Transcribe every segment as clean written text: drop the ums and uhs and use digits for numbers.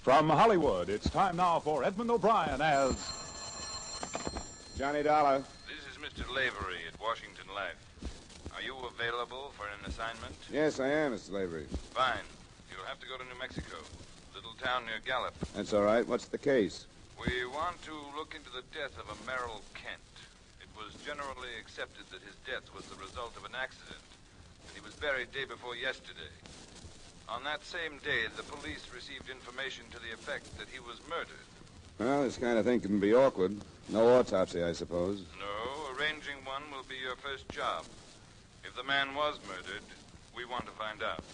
From Hollywood, it's time now for Edmund O'Brien as... Johnny Dollar. This is Mr. Lavery at Washington Life. Are you available for an assignment? Yes, I am, Mr. Lavery. Fine. You'll have to go to New Mexico, little town near Gallup. That's all right. What's the case? We want to look into the death of a Merrill Kent. It was generally accepted that his death was the result of an accident, and he was buried day before yesterday. On that same day, the police received information to the effect that he was murdered. Well, this kind of thing can be awkward. No autopsy, I suppose. No, arranging one will be your first job. If the man was murdered, we want to find out.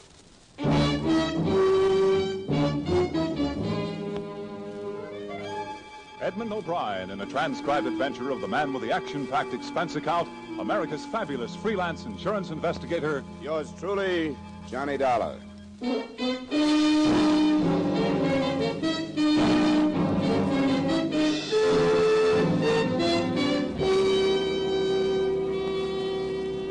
Edmund O'Brien in a transcribed adventure of the man with the action-packed expense account, America's fabulous freelance insurance investigator. Yours truly, Johnny Dollar.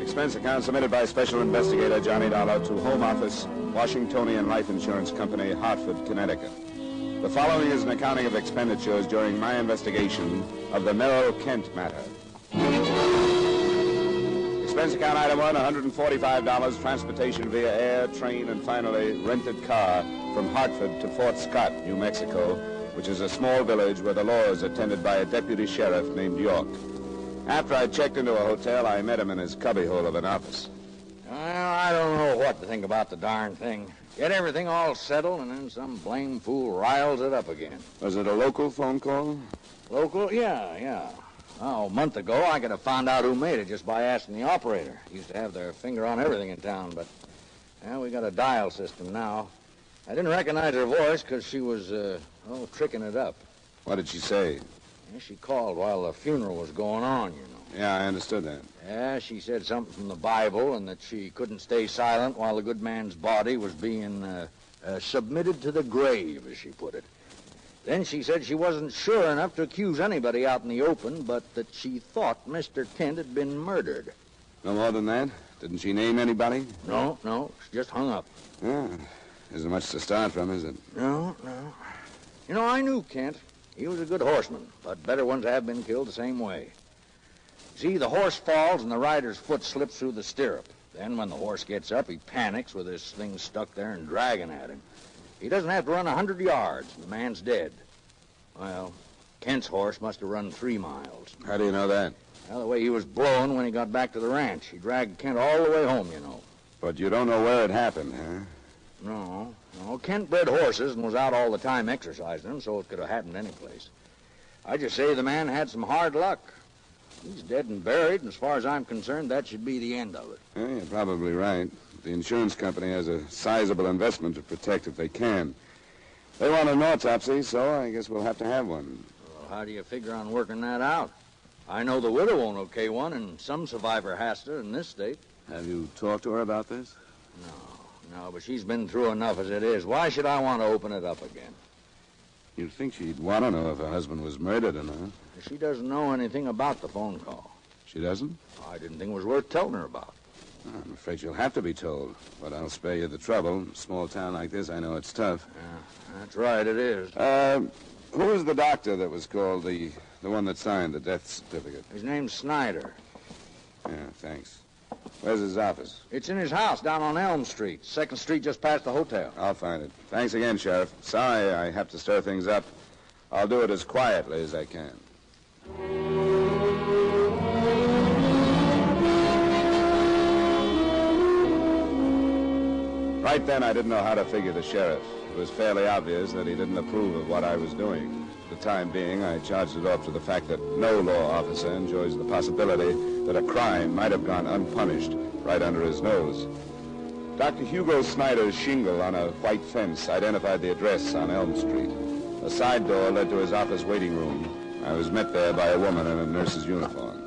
Expense account submitted by Special Investigator Johnny Dollar to Home Office, Washingtonian Life Insurance Company, Hartford, Connecticut. The following is an accounting of expenditures during my investigation of the Merrill Kent matter. Expense account item 1, $145, transportation via air, train, and finally rented car from Hartford to Fort Scott, New Mexico, which is a small village where the law is attended by a deputy sheriff named York. After I checked into a hotel, I met him in his cubbyhole of an office. Well, I don't know what to think about the darn thing. Get everything all settled, and then some blame fool riles it up again. Was it a local phone call? Local? Yeah. Oh, a month ago, I could have found out who made it just by asking the operator. Used to have their finger on everything in town, but we got a dial system now. I didn't recognize her voice because she was, tricking it up. What did she say? Yeah, she called while the funeral was going on, you know. Yeah, I understood that. Yeah, she said something from the Bible and that she couldn't stay silent while the good man's body was being submitted to the grave, as she put it. Then she said she wasn't sure enough to accuse anybody out in the open, but that she thought Mr. Kent had been murdered. No more than that? Didn't she name anybody? No, she just hung up. Yeah, isn't much to start from, is it? No. You know, I knew Kent. He was a good horseman, but better ones have been killed the same way. See, the horse falls and the rider's foot slips through the stirrup. Then when the horse gets up, he panics with his thing stuck there and dragging at him. He doesn't have to run 100 yards, and the man's dead. Well, Kent's horse must have run 3 miles. How do you know that? Well, the way he was blowing when he got back to the ranch. He dragged Kent all the way home, you know. But you don't know where it happened, huh? No. Kent bred horses and was out all the time exercising them, so it could have happened any place. I just say the man had some hard luck. He's dead and buried, and as far as I'm concerned, that should be the end of it. Yeah, you're probably right. The insurance company has a sizable investment to protect if they can. They want an autopsy, so I guess we'll have to have one. Well, how do you figure on working that out? I know the widow won't okay one, and some survivor has to in this state. Have you talked to her about this? No, but she's been through enough as it is. Why should I want to open it up again? You'd think she'd want to know if her husband was murdered or not. She doesn't know anything about the phone call. She doesn't? I didn't think it was worth telling her about. I'm afraid you'll have to be told, but I'll spare you the trouble. Small town like this, I know it's tough. Yeah, that's right, it is. Who was the doctor that was called, the one that signed the death certificate? His name's Snyder. Yeah, thanks. Where's his office? It's in his house down on Elm Street, 2nd Street just past the hotel. I'll find it. Thanks again, Sheriff. Sorry I have to stir things up. I'll do it as quietly as I can. Right then, I didn't know how to figure the sheriff. It was fairly obvious that he didn't approve of what I was doing. For the time being, I charged it off to the fact that no law officer enjoys the possibility that a crime might have gone unpunished right under his nose. Dr. Hugo Snyder's shingle on a white fence identified the address on Elm Street. A side door led to his office waiting room. I was met there by a woman in a nurse's uniform.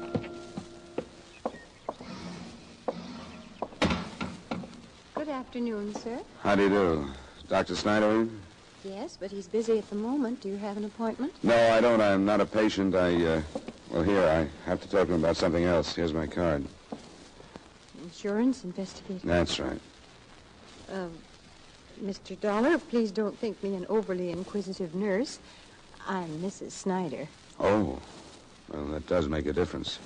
Good afternoon, sir. How do you do? Dr. Snyder in? Yes, but he's busy at the moment. Do you have an appointment? No, I don't. I'm not a patient. Here, I have to talk to him about something else. Here's my card. Insurance investigator. That's right. Mr. Dollar, please don't think me an overly inquisitive nurse. I'm Mrs. Snyder. Oh, well, that does make a difference.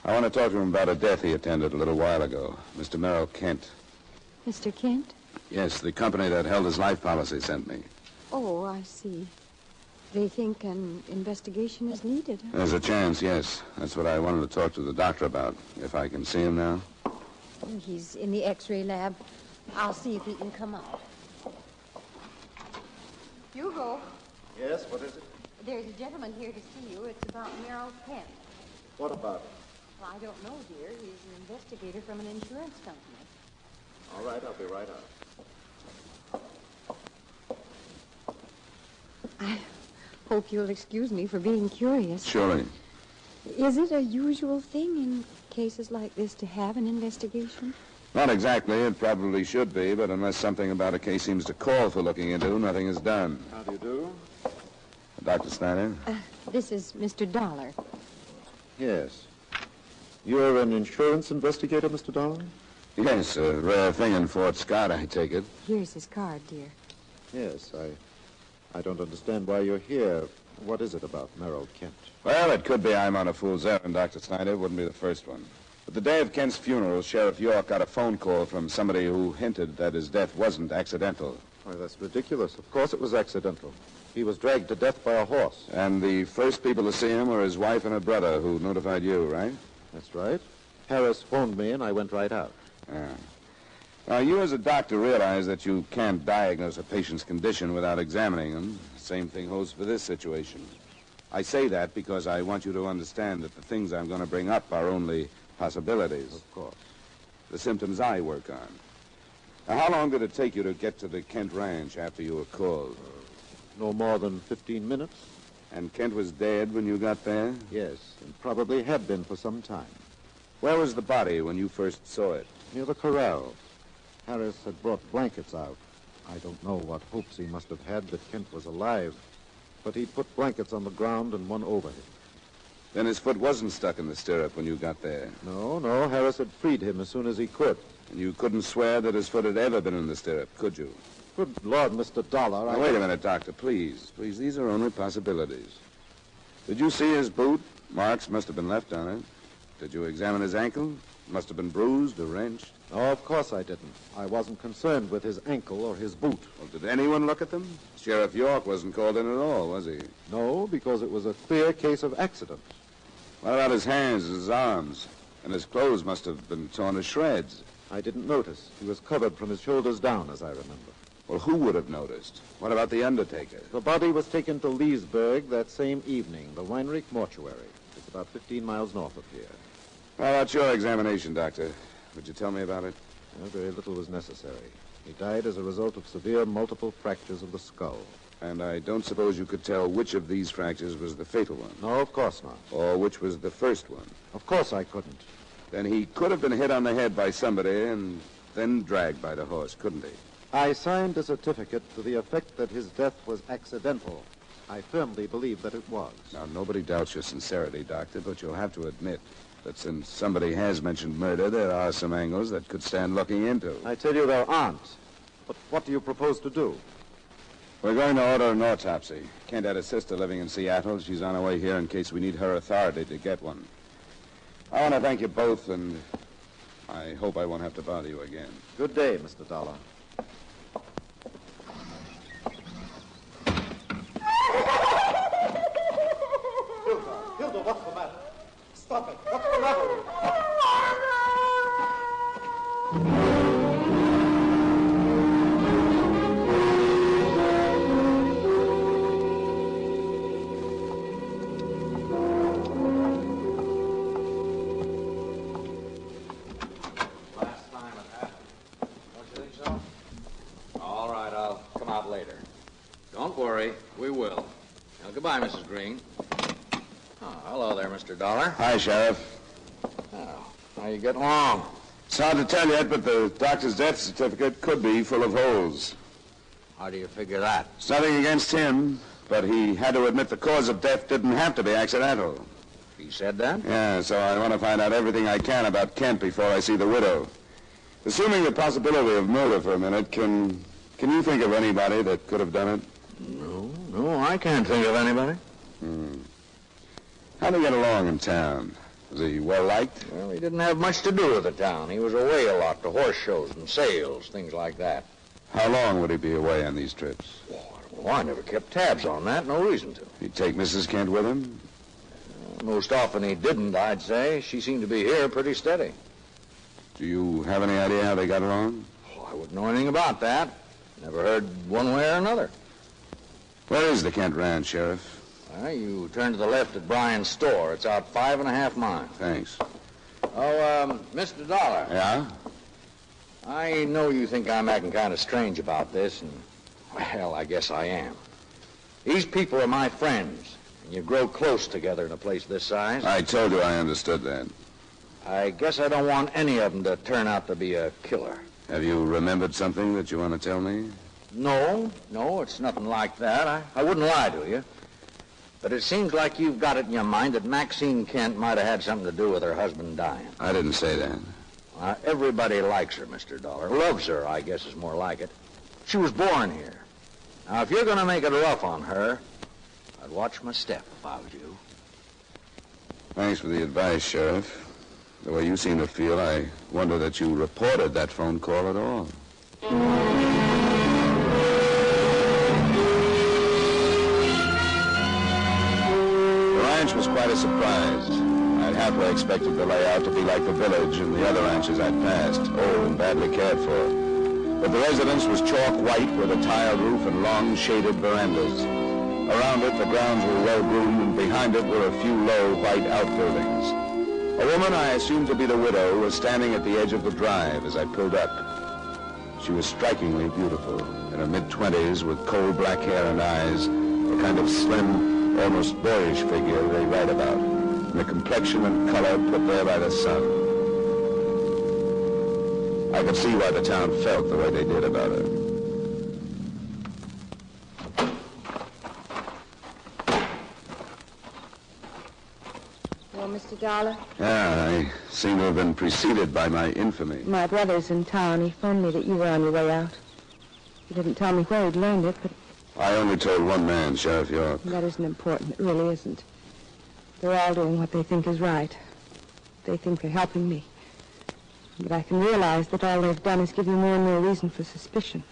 I want to talk to him about a death he attended a little while ago. Mr. Merrill Kent. Mr. Kent? Yes, the company that held his life policy sent me. Oh, I see. They think an investigation is needed. There's a chance, yes. That's what I wanted to talk to the doctor about. If I can see him now. He's in the X-ray lab. I'll see if he can come out. Hugo. Yes, what is it? There's a gentleman here to see you. It's about Merrill Kent. What about it? Well, I don't know, dear. He's an investigator from an insurance company. All right, I'll be right out. I hope you'll excuse me for being curious. Surely. Is it a usual thing in cases like this to have an investigation? Not exactly. It probably should be, but unless something about a case seems to call for looking into, nothing is done. How do you do? Dr. Snyder? This is Mr. Dollar. Yes. You're an insurance investigator, Mr. Dollar? Yes, a rare thing in Fort Scott, I take it. Here's his card, dear. Yes, I don't understand why you're here. What is it about Merrill Kent? Well, it could be I'm on a fool's errand, Dr. Snyder. It wouldn't be the first one. But the day of Kent's funeral, Sheriff York got a phone call from somebody who hinted that his death wasn't accidental. Why, that's ridiculous. Of course it was accidental. He was dragged to death by a horse. And the first people to see him were his wife and her brother, who notified you, right? That's right. Harris phoned me, and I went right out. Yeah. Now, you as a doctor realize that you can't diagnose a patient's condition without examining them. Same thing holds for this situation. I say that because I want you to understand that the things I'm going to bring up are only possibilities. Of course. The symptoms I work on. Now, how long did it take you to get to the Kent Ranch after you were called? No more than 15 minutes. And Kent was dead when you got there? Yes, and probably had been for some time. Where was the body when you first saw it? Near the corral. Harris had brought blankets out. I don't know what hopes he must have had that Kent was alive, but he'd put blankets on the ground and one over him. Then his foot wasn't stuck in the stirrup when you got there. No, Harris had freed him as soon as he could. And you couldn't swear that his foot had ever been in the stirrup, could you? Good Lord, Mr. Dollar, Now, wait a minute, Doctor, please. Please, these are only possibilities. Did you see his boot? Marks must have been left on it. Did you examine his ankle? Must have been bruised or wrenched. No, of course I didn't. I wasn't concerned with his ankle or his boot. Well, did anyone look at them? Sheriff York wasn't called in at all, was he? No, because it was a clear case of accident. What about his hands, his arms? And his clothes must have been torn to shreds. I didn't notice. He was covered from his shoulders down, as I remember. Well, who would have noticed? What about the undertaker? The body was taken to Leesburg that same evening, the Weinreich Mortuary. It's about 15 miles north of here. How about your examination, Doctor? Would you tell me about it? Very little was necessary. He died as a result of severe multiple fractures of the skull. And I don't suppose you could tell which of these fractures was the fatal one? No, of course not. Or which was the first one? Of course I couldn't. Then he could have been hit on the head by somebody and then dragged by the horse, couldn't he? I signed a certificate to the effect that his death was accidental. I firmly believe that it was. Now, nobody doubts your sincerity, Doctor, but you'll have to admit that since somebody has mentioned murder, there are some angles that could stand looking into. I tell you there aren't. But what do you propose to do? We're going to order an autopsy. Kent had a sister living in Seattle. She's on her way here in case we need her authority to get one. I want to thank you both, and I hope I won't have to bother you again. Good day, Mr. Dollar. Hilda, what's the matter? Stop it. What's the matter with you? Last time it happened. Don't you think so? All right, I'll come out later. Don't worry, we will. Now, goodbye, Mrs. Green. Oh, hello there, Mr. Dollar. Hi, Sheriff. Oh, how you getting along? It's hard to tell yet, but the doctor's death certificate could be full of holes. How do you figure that? It's nothing against him, but he had to admit the cause of death didn't have to be accidental. He said that? Yeah, so I want to find out everything I can about Kent before I see the widow. Assuming the possibility of murder for a minute, can Can you think of anybody that could have done it? No, I can't think of anybody. How did he get along in town? Was he well-liked? Well, he didn't have much to do with the town. He was away a lot to horse shows and sales, things like that. How long would he be away on these trips? Well, I never kept tabs on that. No reason to. He'd take Mrs. Kent with him? Most often he didn't, I'd say. She seemed to be here pretty steady. Do you have any idea how they got along? I wouldn't know anything about that. Never heard one way or another. Where is the Kent Ranch, Sheriff? You turn to the left at Bryan's store. It's out 5.5 miles. Thanks. Oh, Mr. Dollar. Yeah? I know you think I'm acting kind of strange about this, and, well, I guess I am. These people are my friends, and you grow close together in a place this size. I told you I understood that. I guess I don't want any of them to turn out to be a killer. Have you remembered something that you want to tell me? No, it's nothing like that. I wouldn't lie to you. But it seems like you've got it in your mind that Maxine Kent might have had something to do with her husband dying. I didn't say that. Everybody likes her, Mr. Dollar. Loves her, I guess is more like it. She was born here. Now, if you're going to make it rough on her, I'd watch my step if I was you. Thanks for the advice, Sheriff. The way you seem to feel, I wonder that you reported that phone call at all. The ranch was quite a surprise. I'd halfway expected the layout to be like the village and the other ranches I'd passed, old and badly cared for. But the residence was chalk white with a tiled roof and long, shaded verandas. Around it, the grounds were well-groomed, and behind it were a few low, white outbuildings. A woman I assumed to be the widow was standing at the edge of the drive as I pulled up. She was strikingly beautiful, in her mid-20s, with coal black hair and eyes, a kind of slim, almost boyish figure they write about, and a complexion and color put there by the sun. I could see why the town felt the way they did about her. Well, Mr. Dollar? Yeah, I seem to have been preceded by my infamy. My brother's in town. He phoned me that you were on your way out. He didn't tell me where he'd learned it, but... I only told one man, Sheriff York. That isn't important. It really isn't. They're all doing what they think is right. They think they're helping me. But I can realize that all they've done is give you more and more reason for suspicion.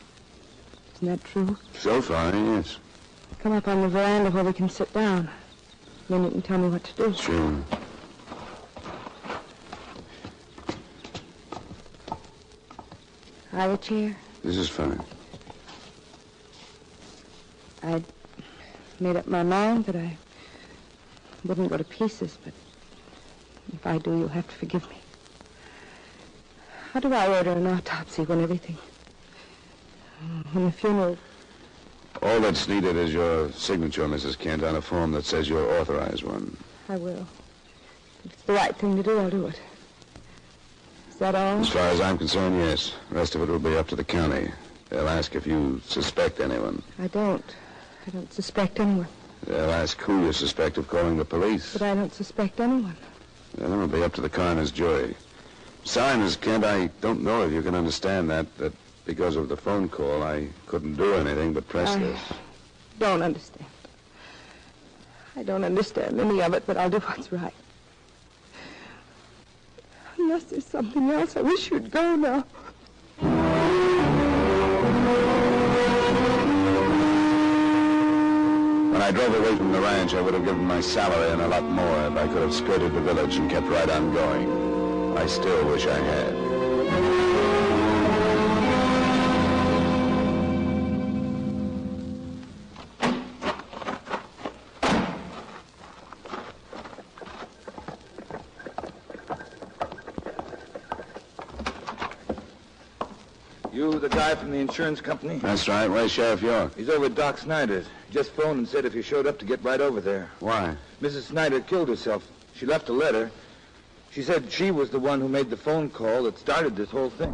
Isn't that true? So far, yes. Come up on the veranda where we can sit down. Then you can tell me what to do. Sure. Have a chair. This is fine. I'd made up my mind that I wouldn't go to pieces, but if I do, you'll have to forgive me. How do I order an autopsy when the funeral... All that's needed is your signature, Mrs. Kent, on a form that says you're authorized one. I will. If it's the right thing to do, I'll do it. Is that all? As far as I'm concerned, yes. The rest of it will be up to the county. They'll ask if you suspect anyone. I don't suspect anyone. They'll ask who you suspect of calling the police. But I don't suspect anyone. Then it'll be up to the coroner's jury. Besides, Miss Kent, I don't know if you can understand that because of the phone call, I couldn't do anything but press this. Don't understand. I don't understand any of it, but I'll do what's right. Unless there's something else, I wish you'd go now. When I drove away from the ranch, I would have given my salary and a lot more if I could have skirted the village and kept right on going. I still wish I had. You the guy from the insurance company? That's right. Where's Sheriff York? He's over at Doc Snyder's. Just phoned and said if you showed up to get right over there. Why? Mrs. Snyder killed herself. She left a letter. She said she was the one who made the phone call that started this whole thing.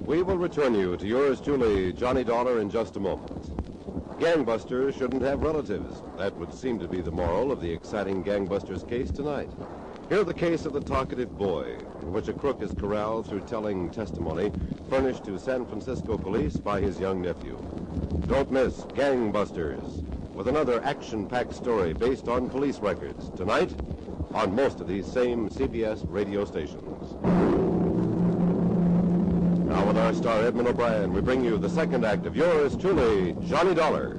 We will return you to yours truly, Johnny Dollar, in just a moment. Gangbusters shouldn't have relatives. That would seem to be the moral of the exciting gangbusters case tonight. Hear the case of the talkative boy, in which a crook is corralled through telling testimony furnished to San Francisco police by his young nephew. Don't miss Gangbusters, with another action-packed story based on police records, tonight on most of these same CBS radio stations. Now with our star Edmund O'Brien, we bring you the second act of yours truly, Johnny Dollar.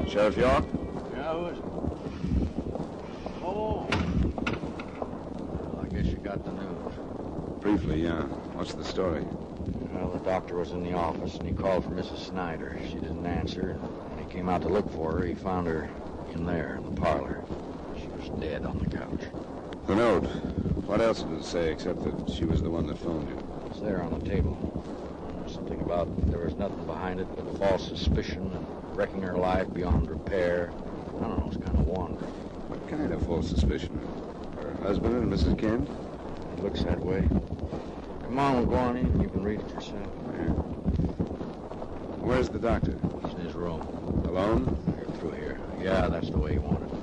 Sheriff York? Yeah, who is it? Oh. Well, I guess you got the news. Briefly, yeah. What's the story? Well, the doctor was in the office, and he called for Mrs. Snyder. She didn't answer, and when he came out to look for her, he found her in there, in the parlor. She was dead on the couch. The note. What else did it say except that she was the one that phoned you? It's there on the table. Something about there was nothing behind it but false suspicion and wrecking her life beyond repair. I don't know, it's kind of wandering. What kind of false suspicion? Her husband and Mrs. Kent? It looks that way. Come on, we'll go on in. You can read it yourself. Yeah. Where's the doctor? He's in his room. Alone? Here, through here. Yeah, that's the way he wanted it.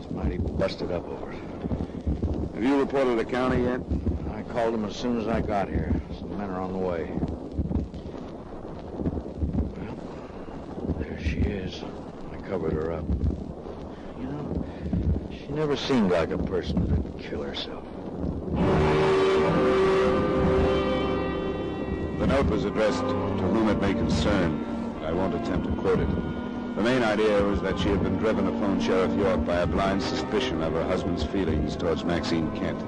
He's mighty busted up over it. Have you reported the county yet? I called him as soon as I got here. Some men are on the way. Well, there she is. I covered her up. You know, she never seemed like a person that'd kill herself. The note was addressed to whom it may concern. I won't attempt to quote it. The main idea was that she had been driven to phone Sheriff York by a blind suspicion of her husband's feelings towards Maxine Kent.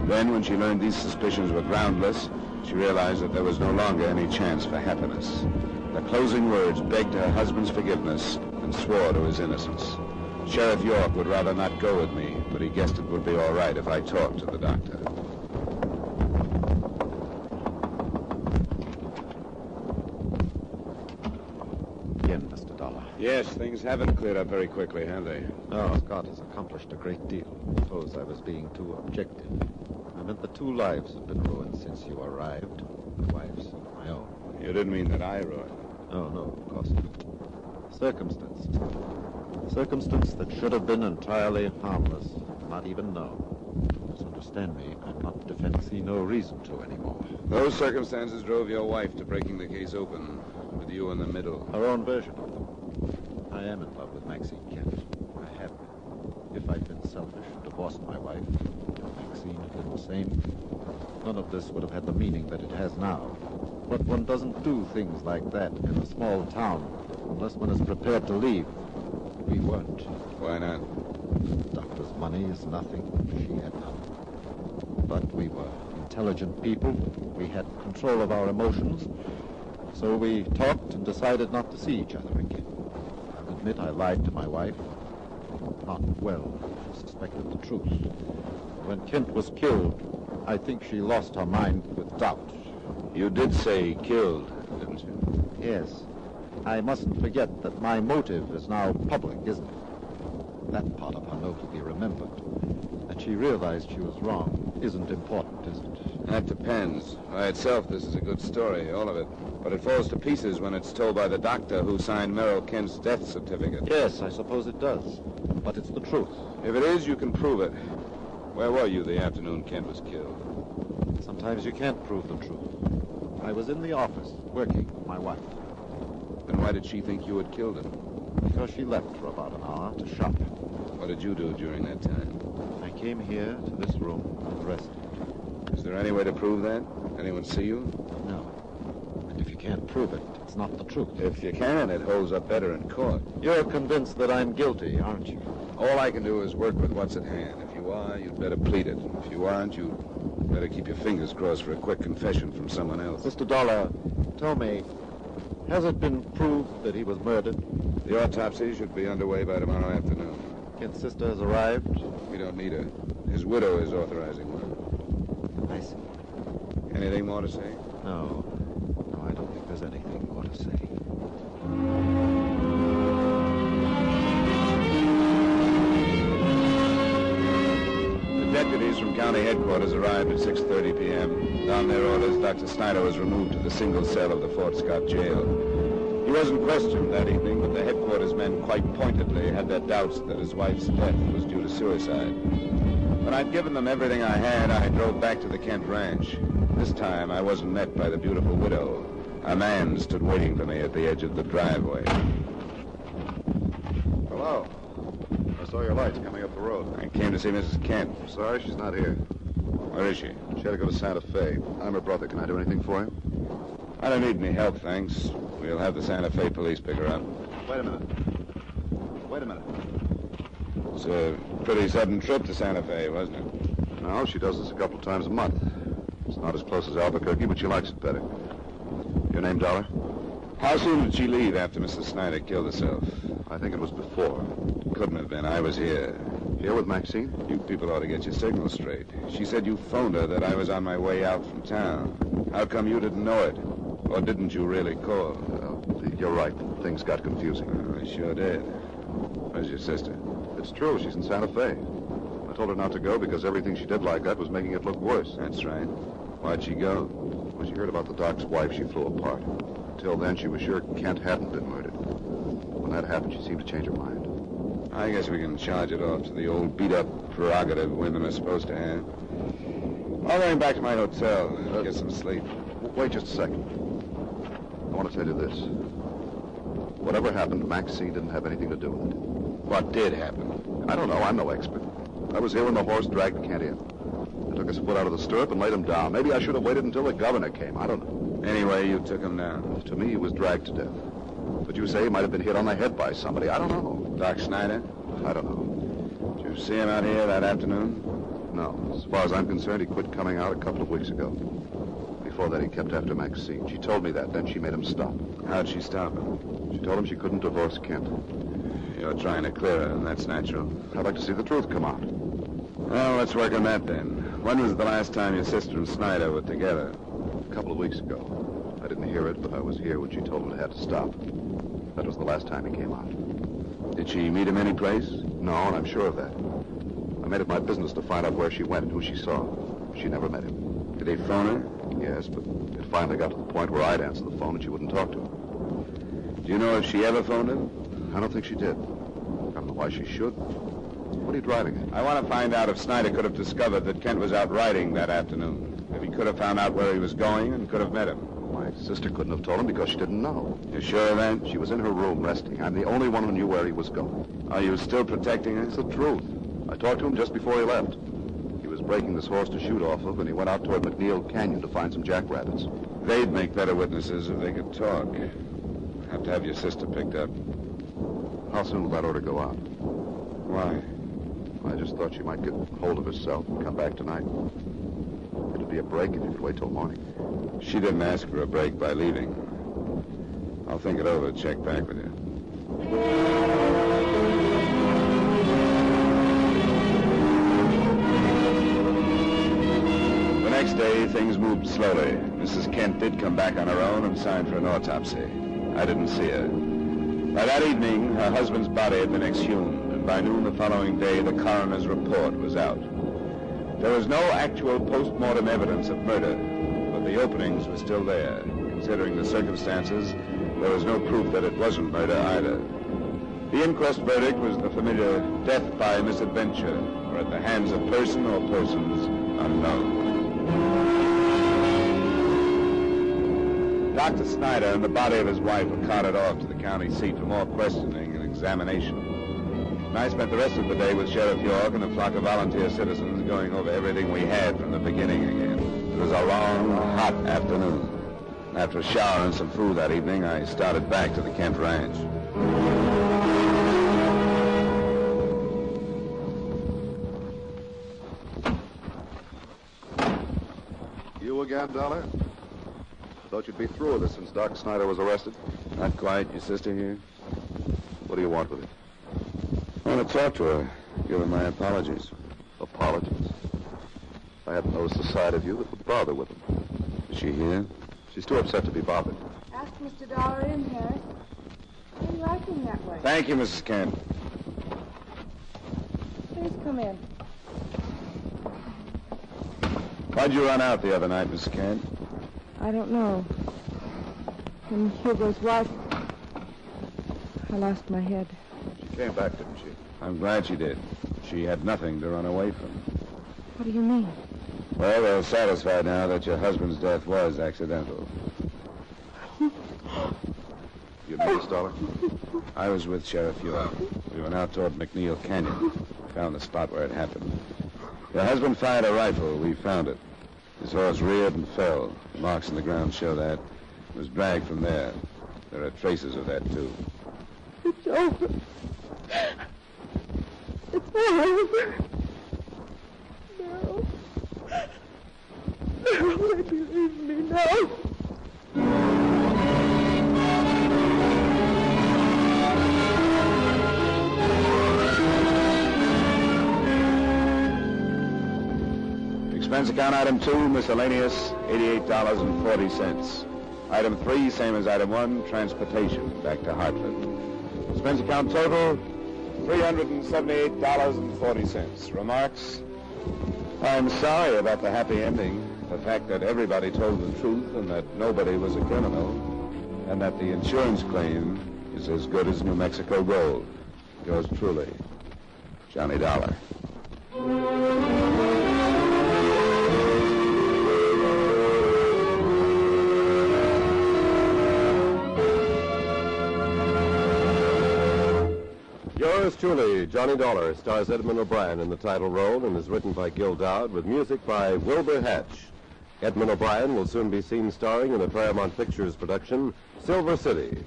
Then, when she learned these suspicions were groundless, she realized that there was no longer any chance for happiness. The closing words begged her husband's forgiveness and swore to his innocence. Sheriff York would rather not go with me, but he guessed it would be all right if I talked to the doctor. Again, Mr. Dollar. Yes, things haven't cleared up very quickly, have they? No, Scott has accomplished a great deal. Suppose I was being too objective. I meant the 2 lives have been ruined since you arrived. Wives of my own. You didn't mean that I ruined. Oh, no, of course not. Circumstances. Circumstance that should have been entirely harmless, not even known. Misunderstand me, I'm not defending. See no reason to anymore. Those circumstances drove your wife to breaking the case open, with you in the middle. Her own version of them. I am in love with Maxine Kent. I have been. If I'd been selfish and divorced my wife, if Maxine had been the same, none of this would have had the meaning that it has now. But one doesn't do things like that in a small town unless one is prepared to leave. We weren't. Why not? The doctor's money is nothing. She had none. But we were intelligent people. We had control of our emotions. So we talked and decided not to see each other again. I'll admit I lied to my wife. Not well. She suspected the truth. When Kent was killed, I think she lost her mind with doubt. You did say killed, didn't you? Yes. I mustn't forget that my motive is now public, isn't it? That part of her note will be remembered. That she realized she was wrong isn't important, is it? That depends. By itself, this is a good story, all of it. But it falls to pieces when it's told by the doctor who signed Merrill Kent's death certificate. Yes, I suppose it does. But it's the truth. If it is, you can prove it. Where were you the afternoon Kent was killed? Sometimes you can't prove the truth. I was in the office, working with my wife. Then why did she think you had killed him? Because she left for about an hour to shop. What did you do during that time? I came here to this room and rested. Is there any way to prove that? Anyone see you? No. And if you can't prove it, it's not the truth. If you can, it holds up better in court. You're convinced that I'm guilty, aren't you? All I can do is work with what's at hand. If you are, you'd better plead it. If you aren't, you'd better keep your fingers crossed for a quick confession from someone else. Mr. Dollar, tell me, has it been proved that he was murdered? The autopsy should be underway by tomorrow afternoon. Kent's sister has arrived? We don't need her. His widow is authorizing one. I see. Anything more to say? No. No, I don't think there's anything more to say. from county headquarters arrived at 6:30 p.m. On their orders, Dr. Snyder was removed to the single cell of the Fort Scott jail. He wasn't questioned that evening, but the headquarters men quite pointedly had their doubts that his wife's death was due to suicide. When I'd given them everything I had, I drove back to the Kent Ranch. This time, I wasn't met by the beautiful widow. A man stood waiting for me at the edge of the driveway. Hello. I saw your lights coming up the road. I came to see Mrs. Kent. I'm sorry, she's not here. Where is she? She had to go to Santa Fe. I'm her brother. Can I do anything for you? I don't need any help, thanks. We'll have the Santa Fe police pick her up. Wait a minute. Wait a minute. It's a pretty sudden trip to Santa Fe, wasn't it? No, she does this a couple of times a month. It's not as close as Albuquerque, but she likes it better. Your name, Dollar? How soon did she leave after Mrs. Snyder killed herself? I think it was before. Couldn't have been. I was here. Here with Maxine? You people ought to get your signal straight. She said you phoned her that I was on my way out from town. How come you didn't know it? Or didn't you really call? You're right. Things got confusing. Oh, I sure did. Where's your sister? It's true. She's in Santa Fe. I told her not to go because everything she did like that was making it look worse. That's right. Why'd she go? When she heard about the doc's wife, she flew apart. Until then, she was sure Kent hadn't been murdered. When that happened, she seemed to change her mind. I guess we can charge it off to the old beat-up prerogative women are supposed to have. I'll going back to my hotel. Get some sleep. Wait just a second. I want to tell you this. Whatever happened, Maxine didn't have anything to do with it. What did happen? I don't know. I'm no expert. I was here when the horse dragged Kent in. I took his foot out of the stirrup and laid him down. Maybe I should have waited until the governor came. I don't know. Anyway, you took him down. To me, he was dragged to death. But you say he might have been hit on the head by somebody. I don't know. Doc Snyder? I don't know. Did you see him out here that afternoon? No. As far as I'm concerned, he quit coming out a couple of weeks ago. Before that, he kept after Maxine. She told me that. Then she made him stop. How'd she stop him? She told him she couldn't divorce Kent. You're trying to clear her, and that's natural. I'd like to see the truth come out. Well, let's work on that then. When was the last time your sister and Snyder were together? A couple of weeks ago. I didn't hear it, but I was here when she told him it had to stop. That was the last time he came out. Did she meet him any place? No, and I'm sure of that. I made it my business to find out where she went and who she saw. She never met him. Did he phone her? Yes, but it finally got to the point where I'd answer the phone and she wouldn't talk to him. Do you know if she ever phoned him? I don't think she did. I don't know why she should. What are you driving at? I want to find out if Snyder could have discovered that Kent was out riding that afternoon. If he could have found out where he was going and could have met him. My sister couldn't have told him because she didn't know. You sure of that? She was in her room resting. I'm the only one who knew where he was going. Are you still protecting her? It's the truth. I talked to him just before he left. He was breaking this horse to shoot off of, and he went out toward McNeil Canyon to find some jackrabbits. They'd make better witnesses if they could talk. Have to have your sister picked up. How soon will that order go out? Why? I just thought she might get hold of herself and come back tonight. It'd be a break if you could wait till morning. She didn't ask for a break by leaving. I'll think it over and check back with you. The next day, things moved slowly. Mrs. Kent did come back on her own and signed for an autopsy. I didn't see her. By that evening, her husband's body had been exhumed, and by noon the following day, the coroner's report was out. There was no actual post-mortem evidence of murder, but the openings were still there. Considering the circumstances, there was no proof that it wasn't murder either. The inquest verdict was the familiar death by misadventure, or at the hands of person or persons unknown. Dr. Snyder and the body of his wife were carted off to the county seat for more questioning and examination. And I spent the rest of the day with Sheriff York and a flock of volunteer citizens going over everything we had from the beginning again. It was a long, hot afternoon. After a shower and some food that evening, I started back to the Kent Ranch. You again, Dollar? Thought you'd be through with us since Doc Snyder was arrested. Not quite. Your sister here? What do you want with her? I want to talk to her. Give her my apologies. Apologies? I hadn't noticed a side of you that would bother with them. Is she here? She's too upset to be bothered. Ask Mr. Dollar in, Harris. Why are you acting that way? Thank you, Mrs. Kent. Please come in. Why'd you run out the other night, Miss Kent? I don't know. When Hugo's wife, I lost my head. She came back, didn't she? I'm glad she did. She had nothing to run away from. What do you mean? Well, we're satisfied now that your husband's death was accidental. You know this, Dollar? I was with Sheriff Ewing. We went out toward McNeil Canyon. Found the spot where it happened. Your husband fired a rifle. We found it. His horse reared and fell. The marks in the ground show that. It was dragged from there. There are traces of that, too. It's over. It's over. Merrill. Merrill, they believe me now. Expense account item 2, miscellaneous, $88.40. Item 3, same as item 1, transportation, back to Hartford. Expense account total, $378.40. Remarks? I'm sorry about the happy ending. The fact that everybody told the truth and that nobody was a criminal. And that the insurance claim is as good as New Mexico gold. Yours truly, Johnny Dollar. Yours truly, Johnny Dollar, stars Edmund O'Brien in the title role and is written by Gil Dowd with music by Wilbur Hatch. Edmund O'Brien will soon be seen starring in the Paramount Pictures production, Silver City.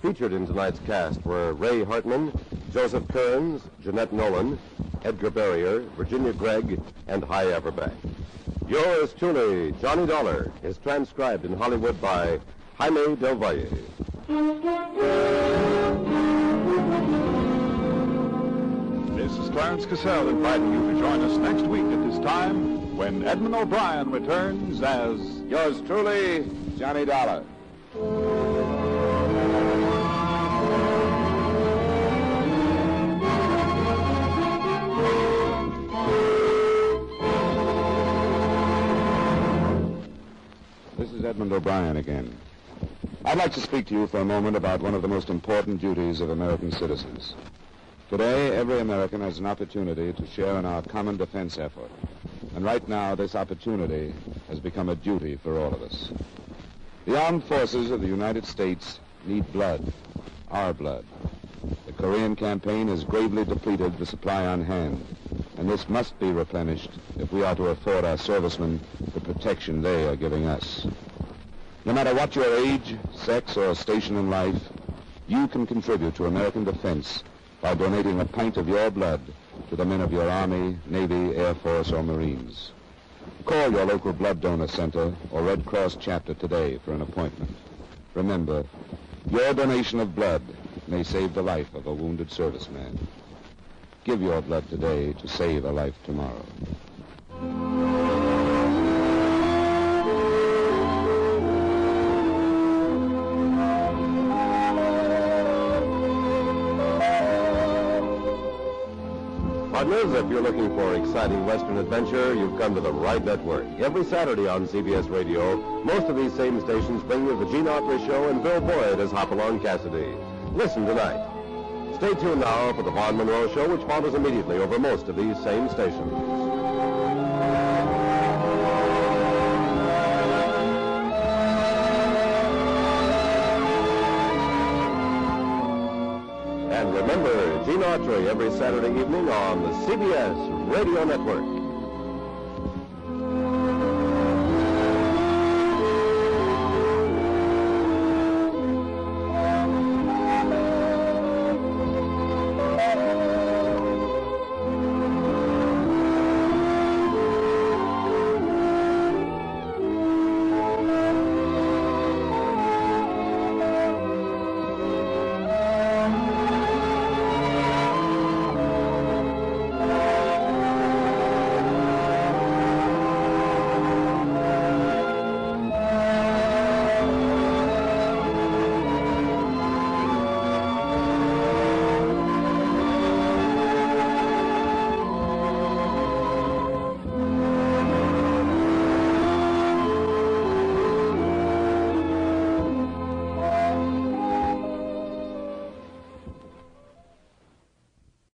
Featured in tonight's cast were Ray Hartman, Joseph Kearns, Jeanette Nolan, Edgar Barrier, Virginia Gregg, and Hy Averback. Yours truly, Johnny Dollar, is transcribed in Hollywood by Jaime Del Valle. This is Clarence Cassell inviting you to join us next week at this time when Edmund O'Brien returns as... Yours truly, Johnny Dollar. This is Edmund O'Brien again. I'd like to speak to you for a moment about one of the most important duties of American citizens. Today, every American has an opportunity to share in our common defense effort. And right now, this opportunity has become a duty for all of us. The armed forces of the United States need blood, our blood. The Korean campaign has gravely depleted the supply on hand, and this must be replenished if we are to afford our servicemen the protection they are giving us. No matter what your age, sex, or station in life, you can contribute to American defense by donating a pint of your blood to the men of your Army, Navy, Air Force, or Marines. Call your local blood donor center or Red Cross chapter today for an appointment. Remember, your donation of blood may save the life of a wounded serviceman. Give your blood today to save a life tomorrow. Partners, if you're looking for exciting Western adventure, you've come to the right network. Every Saturday on CBS Radio, most of these same stations bring you the Gene Autry Show and Bill Boyd as Hopalong Cassidy. Listen tonight. Stay tuned now for the Vaughn Monroe Show, which follows immediately over most of these same stations. And remember, Gene Autry every Saturday evening on the CBS Radio Network.